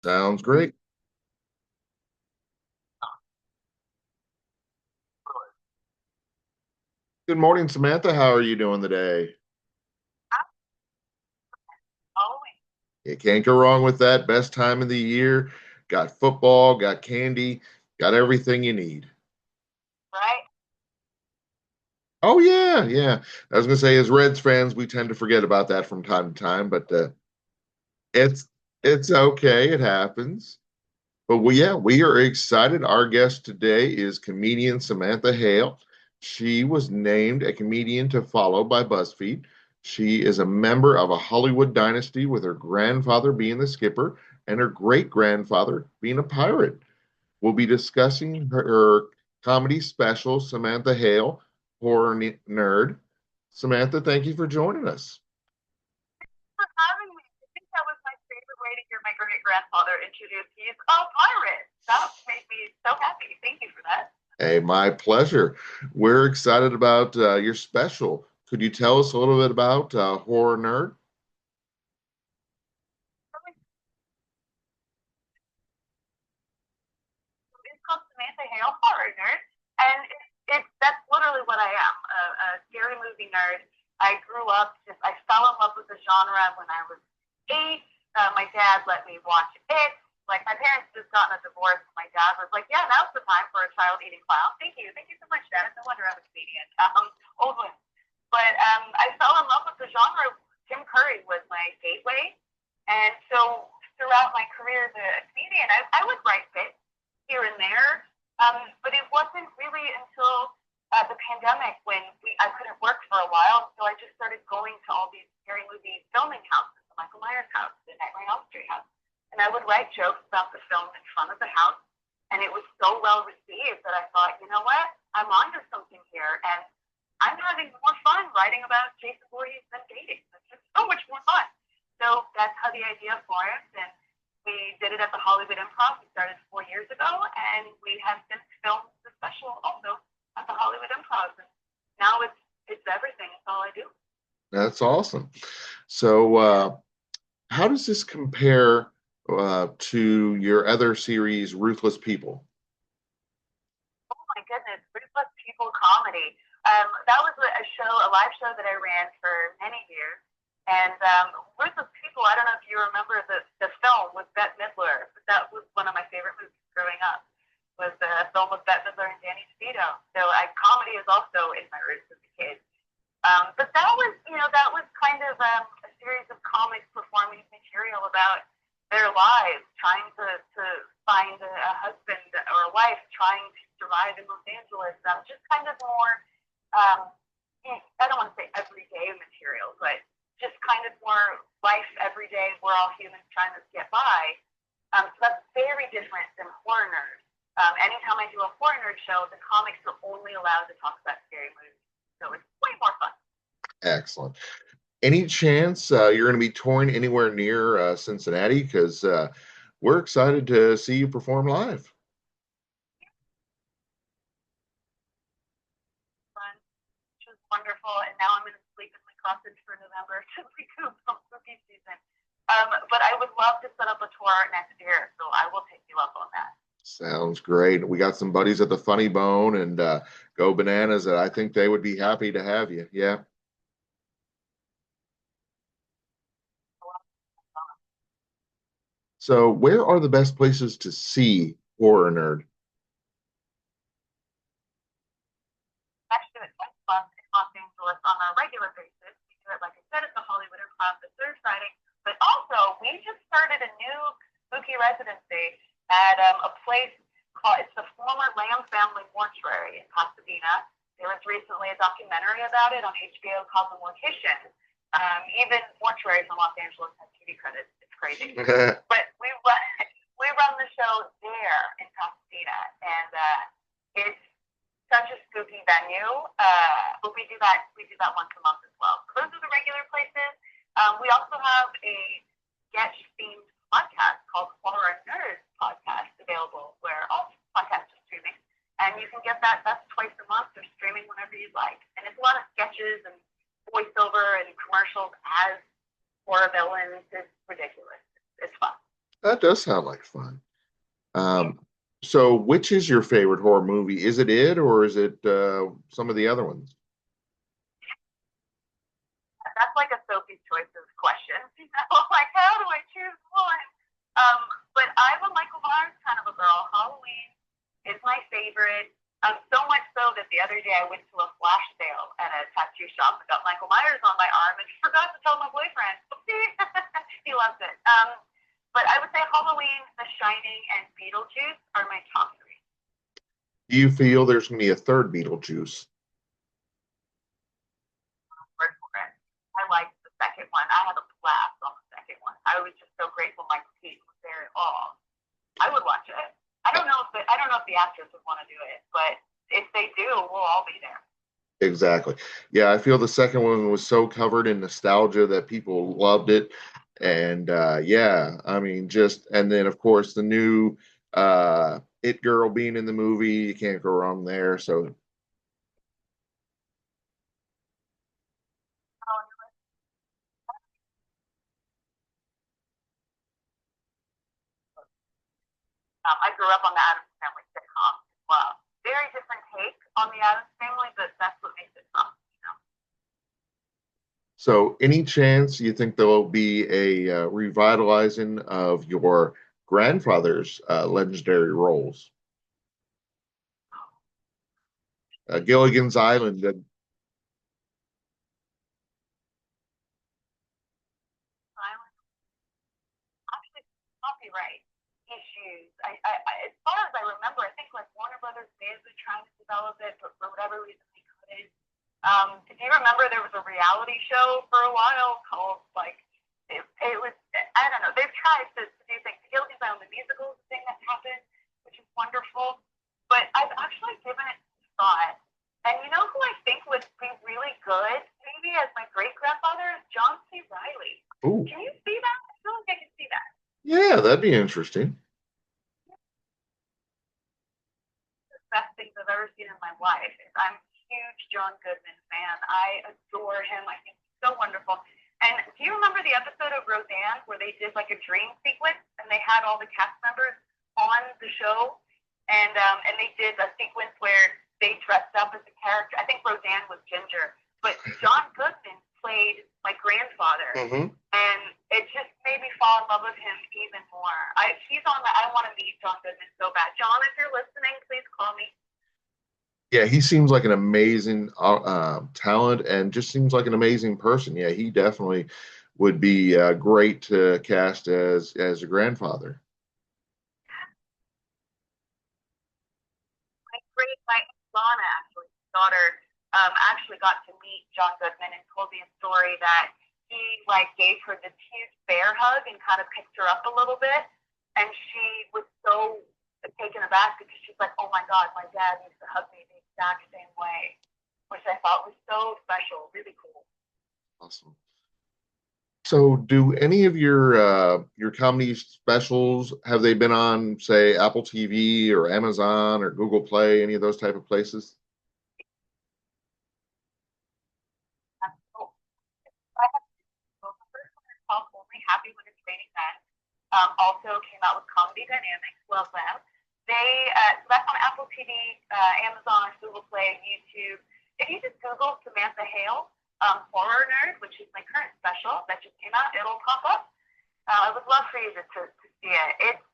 Sounds great. Good morning, Samantha. How are you doing today? Always, You can't go wrong with that. Best time of the year. Got football, got candy, got everything you need. right? Oh yeah, yeah. I was gonna say, as Reds fans, we tend to forget about that from time to time, but it's it's okay. It happens. But yeah, we are excited. Our guest today is comedian Samantha Hale. She was named a comedian to follow by Buzzfeed. She is a member of a Hollywood Dynasty, with her grandfather being the skipper and her great grandfather being a pirate. We'll be discussing her comedy special, Samantha Hale, Horror Nerd. Samantha, thank you for joining us. For having me. I think that was my favorite way to hear my great grandfather introduce. He's a pirate. That made me so happy. Thank you for that. Hey, my pleasure. We're excited about your special. Could you tell us a little bit about Horror Nerd? It's called Samantha Hale Horror Nerd, and that's literally what I am, a scary movie nerd. I grew up I fell in love with the genre when I was 8. My dad let me watch it. Like, my parents just gotten a divorce. My dad was like, "Yeah, now's the time for a child eating clown." Thank you so much, Dad. No wonder I'm a comedian. Old one. But I fell in love with the genre. Tim Curry was my gateway, and so throughout my career as a comedian, I would write bits here and there. But it wasn't really until the pandemic when I couldn't work for a while, so I just started going to all these scary movie filming houses, the Michael Myers house, the Nightmare on Elm Street house, and I would write jokes about the film in front of the house, and it was so well received that I thought, you know what, I'm onto something here, and I'm having more fun writing about Jason Voorhees than dating. It's just so much more fun. So that's how the idea formed, and we did it at the Hollywood Improv. We started 4 years ago, and we have since filmed the special also at the Hollywood Improv. And now it's everything. It's all I do. That's awesome. So, how does this compare to your other series, Ruthless People? Oh my goodness, Ruthless People comedy. That was a show, a live show that I ran for many years. And Ruthless People, I don't know if you remember the film with Bette Midler, but that was one of my favorite movies growing up. Was the film with Bette Midler and Danny DeVito. So comedy is also in my roots as a kid. But that was, that was kind of a series of comics performing material about their lives, trying to find a husband or a wife, trying to survive in Los Angeles. Just kind of more, um, I don't want to say everyday material, but just kind of more life every day. We're all humans trying to get by. So that's very different than horror nerds. Anytime I do a horror nerd show, the comics are only allowed to talk about scary movies. So it's way more fun. Excellent. Any chance you're going to be touring anywhere near Cincinnati? Because we're excited to see you perform live. Fun, which was wonderful. And now I'm going to sleep in my closet for November to recoup from spooky season. But I would love to set up a tour next year, so I will take you up on that. Sounds great. We got some buddies at the Funny Bone and Go Bananas that I think they would be happy to have you. Yeah. So, where are the best places to see Horror Nerd? Actually, it's quite fun in Los Angeles on a regular basis. We do it, like I said, at the Hollywood Improv the third Friday. But also, we just started a new spooky residency at a place called, it's the former Lamb Family Mortuary in Pasadena. There was recently a documentary about it on HBO called The Mortician. Even mortuaries in Los Angeles have TV credits. It's crazy. But we run the show there in Pasadena, and it's such a spooky venue. But we do that once a month as well. So those are the regular places. We also have a sketch themed podcast called Horror Nerds Podcast available where all podcasts are streaming. And you can get that. That's twice a month. They're streaming whenever you'd like. And it's a lot of sketches and voiceover and commercials as horror villains. It's ridiculous. It's fun. That does sound like fun. Um, so which is your favorite horror movie? Is it or is it some of the other ones? That's like a Sophie's Choices question. Like, how do I choose one? But I'm a Michael Myers kind of a girl. Halloween is my favorite. So much so that the other day I went to a flash sale at a tattoo shop and got Michael Myers on my arm and forgot to tell my boyfriend. He loves it. But I would say Halloween, The Shining, and Beetlejuice are my top three. Do you feel there's going to be a third Beetlejuice? Word for it. I liked the second one. I had a blast on the second one. I was just so grateful Michael Keaton was there at all. I would watch it. I don't know if the actors would want to do it, but if they do, we'll all be there. Exactly. Yeah, I feel the second one was so covered in nostalgia that people loved it. And yeah, I mean, just, and then of course the new It Girl being in the movie, you can't go wrong there. So, I grew up on the Addams Family sitcom as well. Very different take on the Addams Family, but that's what makes it fun. You know? so any chance you think there will be a revitalizing of your grandfather's legendary roles? Gilligan's Island. Silent, actually, copyright issues. As far as I remember, I think like Warner Brothers may have been trying to develop it, but for whatever reason they couldn't. If you remember, there was a reality show for a while called like it was I don't know. They've tried to do things. Gilligan's Island, the musical thing that's happened, which is wonderful. But I've actually given it some thought. And you know who I think would be really good, maybe as my great grandfather, is John C. Riley. Oh, Can you see that? I feel like I can see that. yeah, that'd be interesting. The best things I've ever seen in my life. I'm a huge John Goodman fan. I adore him. I think he's so wonderful. And do you remember the episode of Roseanne where they did like a dream sequence and they had all the cast members on the show and they did a sequence where they dressed up as a character. I think Roseanne was Ginger, but John Goodman played my grandfather, Hmm. and it just made me fall in love with him even more. He's on the. I want to meet John Goodman so bad. John, if you're listening, please call me. Yeah, he seems like an amazing talent and just seems like an amazing person. Yeah, he definitely would be great to cast as a grandfather. My Lana, actually, his daughter, actually got to meet John Goodman and told me a story that he like gave her this huge bear hug and kind of picked her up a little bit, and she was so taken aback because she's like, "Oh my God, my dad used to hug me the exact same way," which I thought was so special, really cool. Awesome. So, do any of your comedy specials have they been on, say, Apple TV or Amazon or Google Play, any of those type of places? So I have the first one is called Only Happy When It's Raining Men. Also came out with Comedy Dynamics. Love them. So that's on Apple TV, Amazon, Google Play, YouTube. If you just Google Samantha Hale, horror nerd, which is my current special that just came out, it'll pop up. I would love for you to see it. It's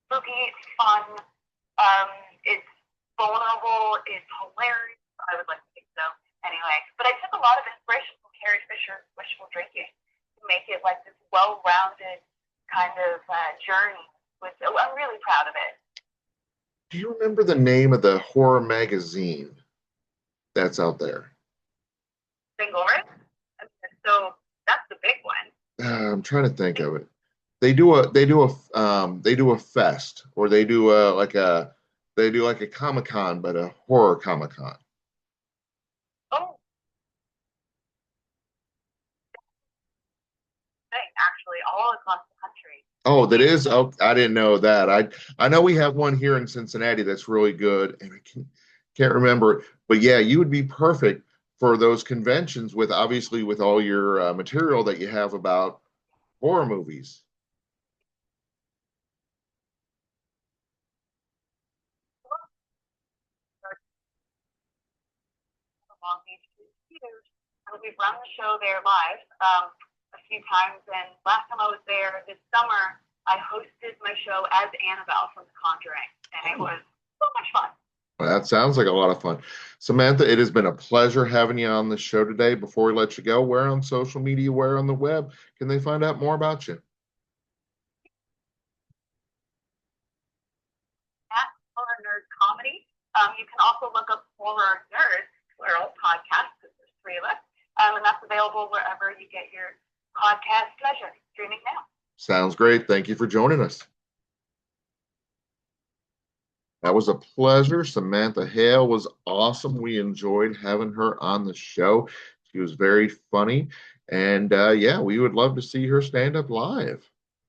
spooky, it's fun, it's vulnerable, it's hilarious. I would like to think so. Anyway, but I took a lot of inspiration from Carrie Fisher's Wishful Drinking to make it like this well-rounded kind of journey. Which I'm really proud of it. Do you remember the name of the horror magazine that's out there? Single, right? So that's the big one. I'm trying to think of it. They do a fest or they do like a Comic Con, but a horror Comic Con. Oh, thing actually, all across the country. Oh, that is. Oh, I didn't know that. I know we have one here in Cincinnati that's really good, and can't remember. But yeah, you would be perfect for those conventions with obviously with all your material that you have about horror movies. Long Beach is huge. And we've run the show there live a few times. And last time I was there this summer, I hosted my show as Annabelle from The Conjuring, and it was so much fun. Well, that sounds like a lot of fun. Samantha, it has been a pleasure having you on the show today. Before we let you go, where on social media, where on the web can they find out more about you? At Horror Nerd Comedy. You can also look up Horror Nerds, plural podcast, because there's three of us, and that's available wherever you get your podcast pleasure. Streaming now. Sounds great. Thank you for joining us. That was a pleasure. Samantha Hale was awesome. We enjoyed having her on the show. She was very funny. And yeah, we would love to see her stand up live.